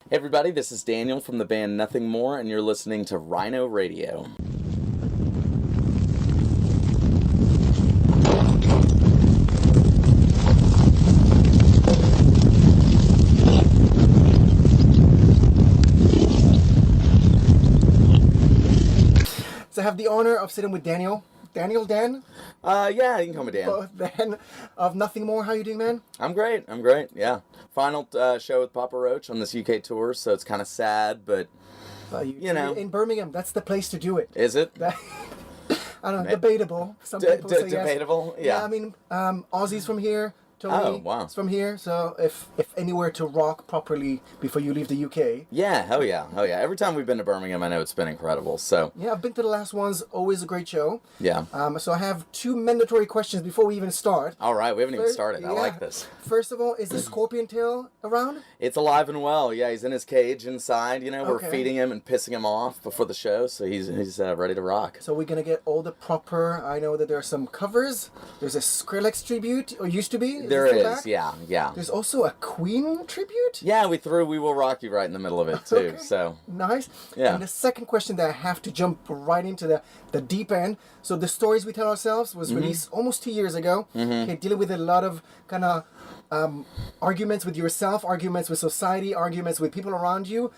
Hey everybody, this is Daniel from the band Nothing More, and you're listening to Rhino Radio. So I have the honor of sitting with Daniel. Dan? Yeah, you can call me Dan. Both Dan of Nothing More. How you doing, man? I'm great, yeah. Final show with Papa Roach on this UK tour, so it's kind of sad, but, you know. In Birmingham, that's the place to do it. Is it? I don't know, debatable. Some people say yes. Debatable? Yeah. I mean, Aussie's from here. Tony Oh, wow. is from here, so if anywhere to rock properly before you leave the UK. Yeah, hell yeah. Every time we've been to Birmingham, I know it's been incredible, so. Yeah, I've been to the last ones, always a great show. Yeah. So I have two mandatory questions before we even start. All right, we haven't even started. I like this. First of all, is the scorpion tail around? It's alive and well. Yeah, he's in his cage inside. You know, we're Okay. feeding him and pissing him off before the show, so he's ready to rock. So we're gonna get all the proper. I know that there are some covers. There's a Skrillex tribute, or used to be. There it still is, back? yeah. There's also a Queen tribute. Yeah, we threw "We Will Rock You" right in the middle of it too. Okay. So Nice. Yeah. And the second question that I have to jump right into the deep end. So the stories we tell ourselves was released almost 2 years ago. Okay, dealing with a lot of kind of arguments with yourself, arguments with society, arguments with people around you.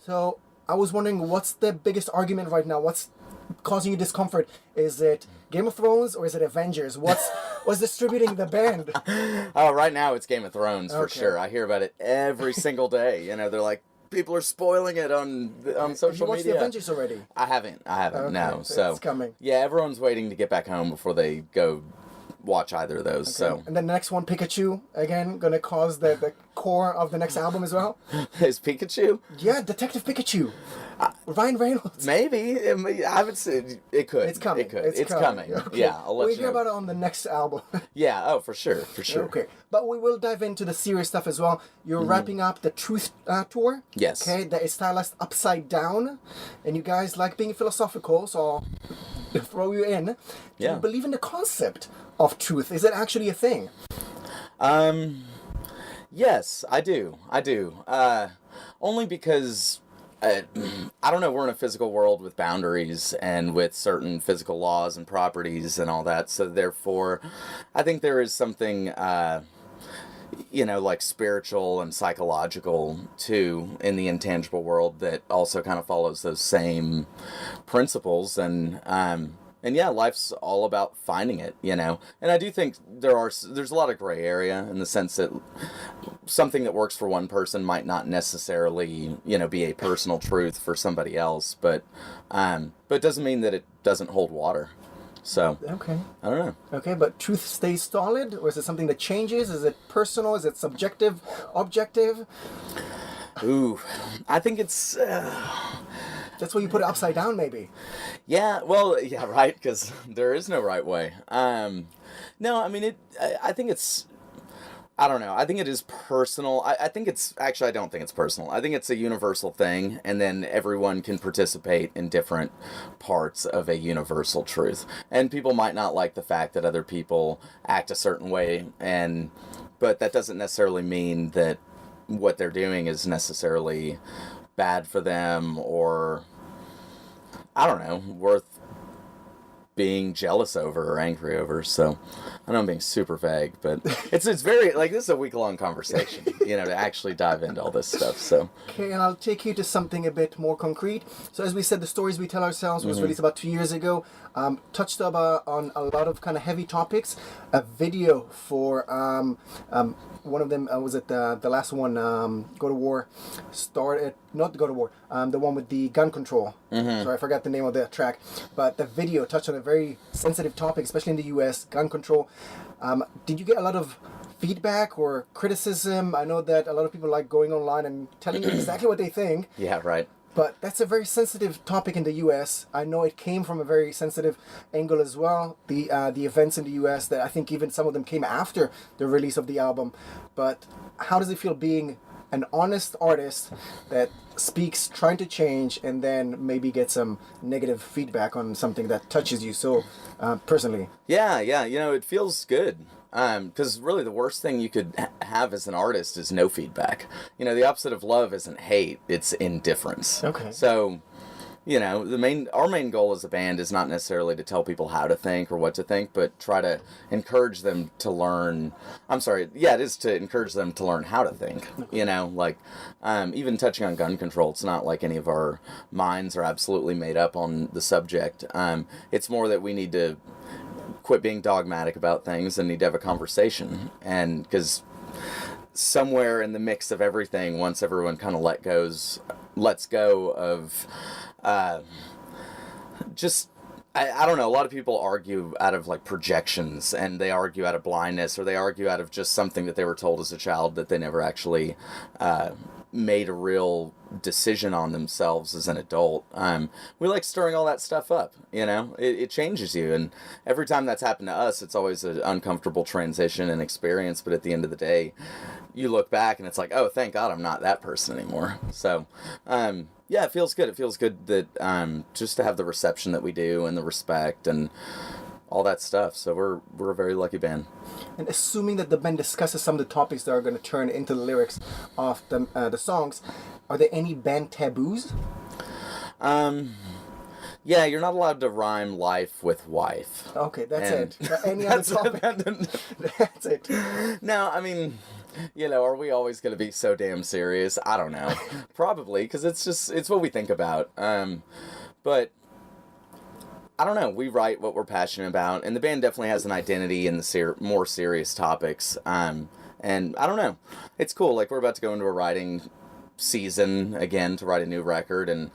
So I was wondering, what's the biggest argument right now? What's causing you discomfort? Is it Game of Thrones or is it Avengers? What's distributing the band? Oh, right now it's Game of Thrones for Okay. sure. I hear about it every single day. You know, they're like, people are spoiling it on Have you social watched media. the Avengers already? I haven't. Okay, No. so So it's coming. Yeah, everyone's waiting to get back home before they go watch either of those. So And then the next one, Pikachu, again, gonna cause the core of the next album as well. is Pikachu? Yeah, Detective Pikachu. Ryan Reynolds. Maybe. I haven't seen. It could. It's coming. It could. It's coming. Okay. Yeah, I'll let we'll you hear know. about it on the next album. Yeah. Oh, for sure. Okay, but we will dive into the serious stuff as well. You're wrapping up the Truth tour. Yes. Okay, that is stylized upside down, and you guys like being philosophical, so I'll throw you in. Do Yeah. you believe in the concept of truth? Is it actually a thing? Yes, I do. Only because I don't know. We're in a physical world with boundaries and with certain physical laws and properties and all that. So therefore, I think there is something, like spiritual and psychological too in the intangible world that also kind of follows those same principles. And yeah, life's all about finding it, And I do think there's a lot of gray area in the sense that something that works for one person might not necessarily, be a personal truth for somebody else, but it doesn't mean that it doesn't hold water. So, Okay. I don't know. Okay, but truth stays solid, or is it something that changes? Is it personal? Is it subjective? Objective? Ooh, I think it's... That's why you put it upside down, maybe. Yeah, well, yeah, right, because there is no right way. No, I mean, I think it's... I don't know. I think it is personal. I think it's... Actually, I don't think it's personal. I think it's a universal thing, and then everyone can participate in different parts of a universal truth. And people might not like the fact that other people act a certain way, but that doesn't necessarily mean that what they're doing is necessarily bad for them or, I don't know, worth being jealous over or angry over. So I know I'm being super vague, but it's very, this is a week-long conversation, to actually dive into all this stuff. So Okay, and I'll take you to something a bit more concrete. So as we said, the stories we tell ourselves was released about 2 years ago. Touched up on a lot of kind of heavy topics. A video for one of them was it the last one, Go to War, not Go to War, the one with the gun control. Sorry, I forgot the name of the track. But the video touched on a very sensitive topic, especially in the US, gun control. Did you get a lot of feedback or criticism? I know that a lot of people like going online and telling you exactly what they think. yeah, right. But that's a very sensitive topic in the U.S. I know it came from a very sensitive angle as well. The events in the U.S. that I think even some of them came after the release of the album. But how does it feel being an honest artist that speaks trying to change and then maybe get some negative feedback on something that touches you so personally. Yeah, it feels good. Because really the worst thing you could have as an artist is no feedback. The opposite of love isn't hate, it's indifference. Okay. So, our main goal as a band is not necessarily to tell people how to think or what to think, but try to encourage them to learn. It is to encourage them to learn how to think. Even touching on gun control, it's not like any of our minds are absolutely made up on the subject. It's more that we need to quit being dogmatic about things and need to have a conversation. And because somewhere in the mix of everything, once everyone kind of lets go of I don't know, a lot of people argue out of like projections, and they argue out of blindness, or they argue out of just something that they were told as a child that they never actually made a real decision on themselves as an adult. We like stirring all that stuff up, it changes you, and every time that's happened to us, it's always an uncomfortable transition and experience, but at the end of the day, you look back and it's like, oh, thank God I'm not that person anymore. So, yeah, it feels good. It feels good that just to have the reception that we do and the respect and all that stuff. So we're a very lucky band. And assuming that the band discusses some of the topics that are going to turn into the lyrics of the songs, are there any band taboos? Yeah, you're not allowed to rhyme life with wife. Okay, that's it. Any other topic? That's it. No, I mean, are we always going to be so damn serious? I don't know. Probably, because it's what we think about. But I don't know. We write what we're passionate about, and the band definitely has an identity in the more serious topics. And I don't know. It's cool. Like, we're about to go into a writing season again to write a new record, and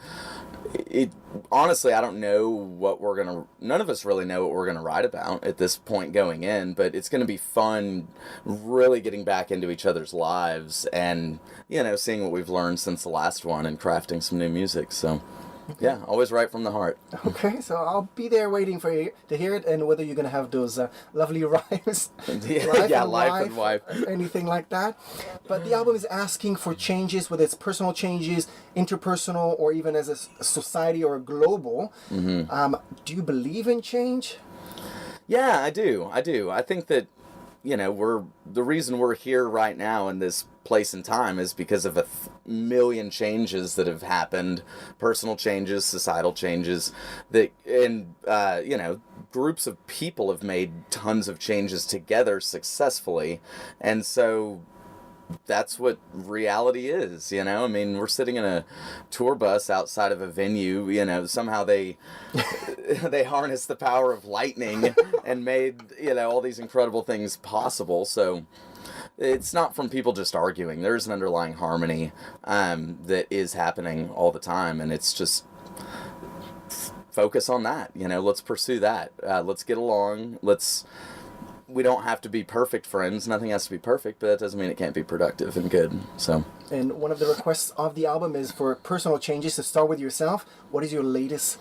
honestly, I don't know none of us really know what we're gonna write about at this point going in, but it's gonna be fun really getting back into each other's lives and, seeing what we've learned since the last one and crafting some new music. So, yeah, always write from the heart. Okay, so I'll be there waiting for you to hear it, and whether you're going to have those lovely rhymes. Life and wife. Anything like that. But the album is asking for changes, whether it's personal changes, interpersonal, or even as a society or a global. Mm-hmm. Do you believe in change? Yeah, I do. I think that, the reason we're here right now in this place and time is because of a million changes that have happened, personal changes, societal changes, groups of people have made tons of changes together successfully, and so that's what reality is, I mean, we're sitting in a tour bus outside of a venue, somehow they harnessed the power of lightning and made, all these incredible things possible. So it's not from people just arguing. There's an underlying harmony that is happening all the time, and it's just focus on that, let's pursue that. Let's get along. We don't have to be perfect friends. Nothing has to be perfect, but that doesn't mean it can't be productive and good. So. And one of the requests of the album is for personal changes. To start with yourself, what is your latest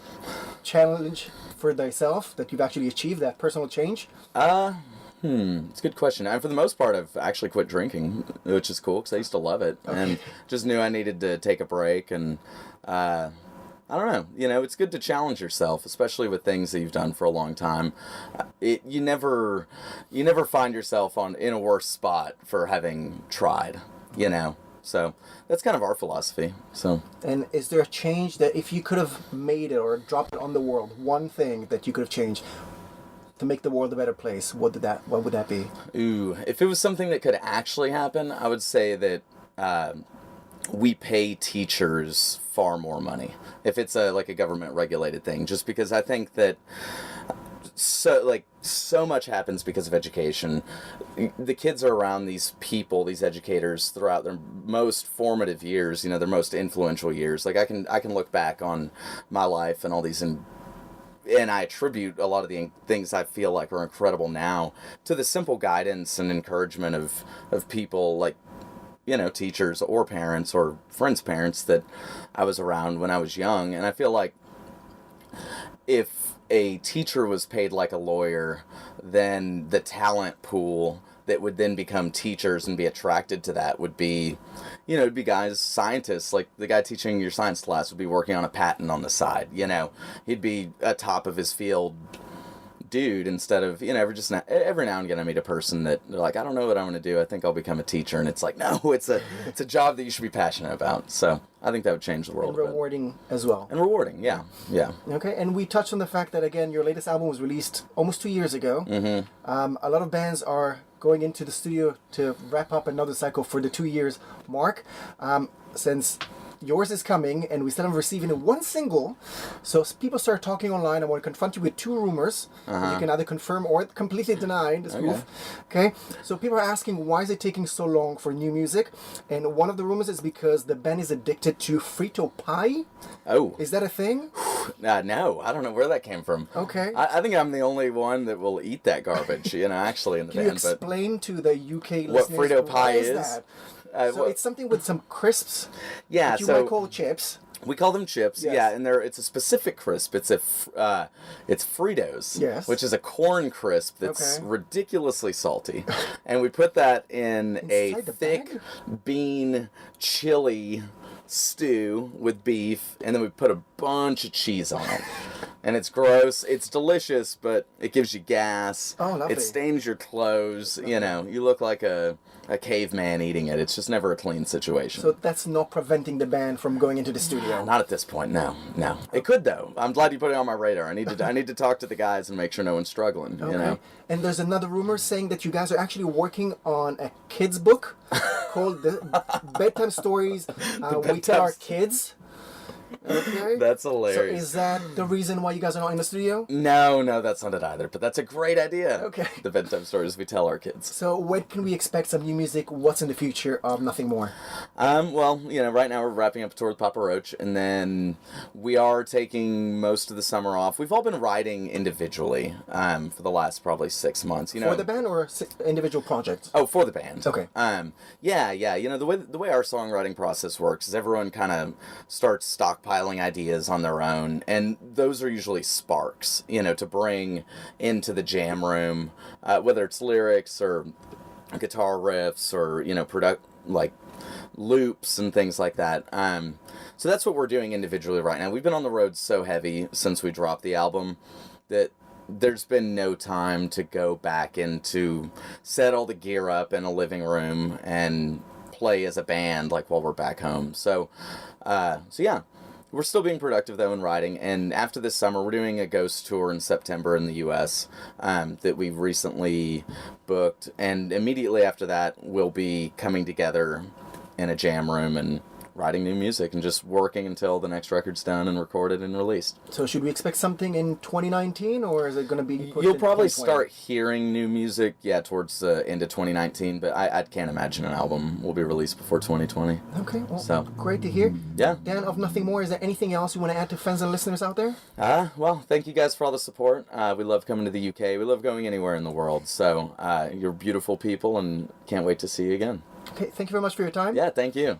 challenge for thyself that you've actually achieved, that personal change? It's a good question. And for the most part, I've actually quit drinking, which is cool because I used to love it. Okay. And just knew I needed to take a break. And I don't know. It's good to challenge yourself, especially with things that you've done for a long time. You never find yourself in a worse spot for having tried, So that's kind of our philosophy. So. And is there a change that if you could have made it or dropped it on the world, one thing that you could have changed to make the world a better place, what would that be? Ooh, if it was something that could actually happen, I would say that we pay teachers far more money if it's a government regulated thing, just because I think that so much happens because of education. The kids are around these people, these educators, throughout their most formative years, their most influential years. I can look back on my life and all these and I attribute a lot of the things I feel like are incredible now to the simple guidance and encouragement of people teachers or parents or friends' parents that I was around when I was young. And I feel like if a teacher was paid like a lawyer, then the talent pool that would then become teachers and be attracted to that would be, it'd be guys, scientists, like the guy teaching your science class would be working on a patent on the side, he'd be a top of his field dude instead of, every now and again I meet a person that they're like, I don't know what I'm going to do. I think I'll become a teacher. And it's like, no, it's a job that you should be passionate about. So I think that would change the world. And rewarding as well. And rewarding, yeah. Okay, and we touched on the fact that, again, your latest album was released almost 2 years ago. Mm-hmm. A lot of bands are going into the studio to wrap up another cycle for the 2 years mark. Since yours is coming, and we still haven't received one single. So people start talking online. I want to confront you with 2 rumors. You can either confirm or completely deny this proof. Okay? So people are asking, why is it taking so long for new music? And one of the rumors is because the band is addicted to Frito pie. Oh. Is that a thing? No, I don't know where that came from. Okay. I think I'm the only one that will eat that garbage, actually in the Can band. you explain to the UK what listeners Frito pie is is? that? So it's something with some crisps. Yeah, that you might call chips. We call them chips, Yes. yeah, and it's a specific crisp. It's it's Fritos, Yes. which is a corn crisp that's Okay. ridiculously salty, and we put that in a Inside the thick bag? bean chili stew with beef, and then we put a bunch of cheese on it. And it's gross. It's delicious, but it gives you gas. Oh, lovely. It stains your clothes. You look like a caveman eating it. It's just never a clean situation. So that's not preventing the band from going into the studio. Not at this point, no. It could though. I'm glad you put it on my radar. I need to talk to the guys and make sure no one's struggling. And there's another rumor saying that you guys are actually working on a kids book called the Bedtime Stories We Tell Our Kids. Okay. That's So hilarious. is that the reason why you guys are not in the studio? No, that's not it either. But that's a great idea. Okay. The bedtime stories we tell our kids. So when can we expect some new music? What's in the future of Nothing More? Well, right now we're wrapping up a tour with Papa Roach, and then we are taking most of the summer off. We've all been writing individually for the last probably 6 months. For the band or individual projects? Oh, for the band. Okay. Yeah. The way our songwriting process works is everyone kind of starts stockpiling ideas on their own, and those are usually sparks, to bring into the jam room, whether it's lyrics or guitar riffs or like loops and things like that. So that's what we're doing individually right now. We've been on the road so heavy since we dropped the album that there's been no time to go back into set all the gear up in a living room and play as a band like while we're back home. So yeah. We're still being productive, though, in writing, and after this summer, we're doing a ghost tour in September in the U.S. That we've recently booked, and immediately after that, we'll be coming together in a jam room and writing new music and just working until the next record's done and recorded and released. So should we expect something in 2019, or is it going to be pushed You'll into probably 2020? start hearing new music, towards the end of 2019, but I can't imagine an album will be released before 2020. Okay, well, So. great to hear. Yeah. Dan, of Nothing More, is there anything else you want to add to fans and listeners out there? Well, thank you guys for all the support. We love coming to the UK. We love going anywhere in the world. So, you're beautiful people and can't wait to see you again. Okay, thank you very much for your time. Yeah, thank you.